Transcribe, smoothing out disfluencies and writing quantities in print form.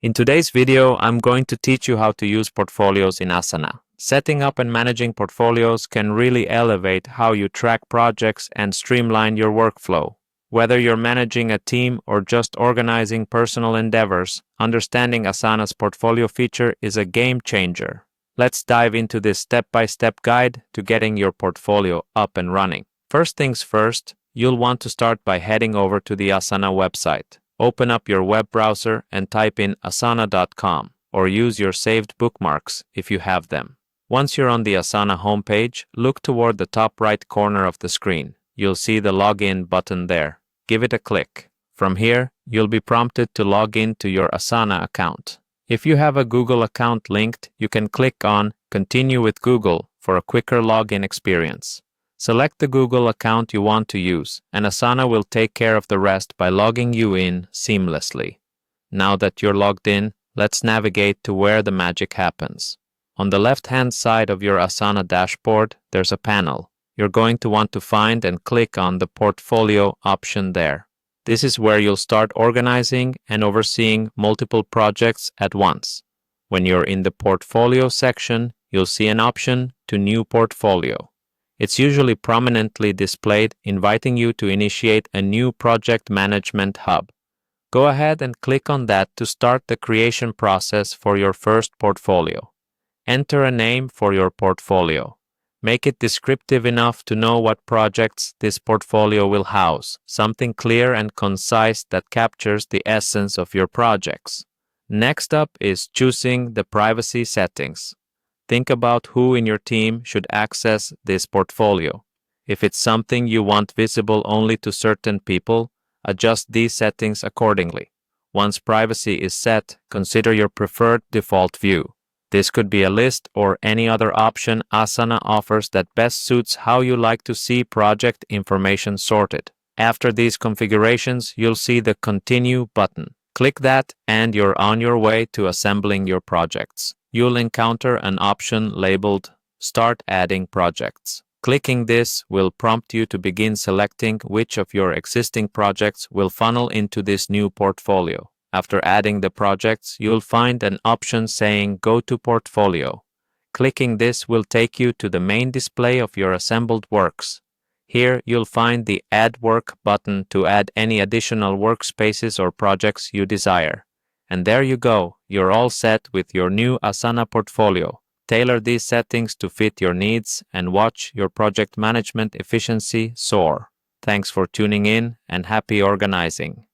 In today's video, I'm going to teach you how to use portfolios in Asana. Setting up and managing portfolios can really elevate how you track projects and streamline your workflow. Whether you're managing a team or just organizing personal endeavors, understanding Asana's portfolio feature is a game changer. Let's dive into this step-by-step guide to getting your portfolio up and running. First things first, you'll want to start by heading over to the Asana website. Open up your web browser and type in asana.com or use your saved bookmarks if you have them. Once you're on the Asana homepage, look toward the top right corner of the screen. You'll see the Login button there. Give it a click. From here, you'll be prompted to log in to your Asana account. If you have a Google account linked, you can click on Continue with Google for a quicker login experience. Select the Google account you want to use, and Asana will take care of the rest by logging you in seamlessly. Now that you're logged in, let's navigate to where the magic happens. On the left-hand side of your Asana dashboard, there's a panel. You're going to want to find and click on the Portfolio option there. This is where you'll start organizing and overseeing multiple projects at once. When you're in the Portfolio section, you'll see an option to New Portfolio. It's usually prominently displayed, inviting you to initiate a new project management hub. Go ahead and click on that to start the creation process for your first portfolio. Enter a name for your portfolio. Make it descriptive enough to know what projects this portfolio will house, something clear and concise that captures the essence of your projects. Next up is choosing the privacy settings. Think about who in your team should access this portfolio. If it's something you want visible only to certain people, adjust these settings accordingly. Once privacy is set, consider your preferred default view. This could be a list or any other option Asana offers that best suits how you like to see project information sorted. After these configurations, you'll see the Continue button. Click that and you're on your way to assembling your projects. You'll encounter an option labeled Start Adding Projects. Clicking this will prompt you to begin selecting which of your existing projects will funnel into this new portfolio. After adding the projects, you'll find an option saying Go to Portfolio. Clicking this will take you to the main display of your assembled works. Here, you'll find the Add Work button to add any additional workspaces or projects you desire. And there you go, you're all set with your new Asana portfolio. Tailor these settings to fit your needs and watch your project management efficiency soar. Thanks for tuning in and happy organizing.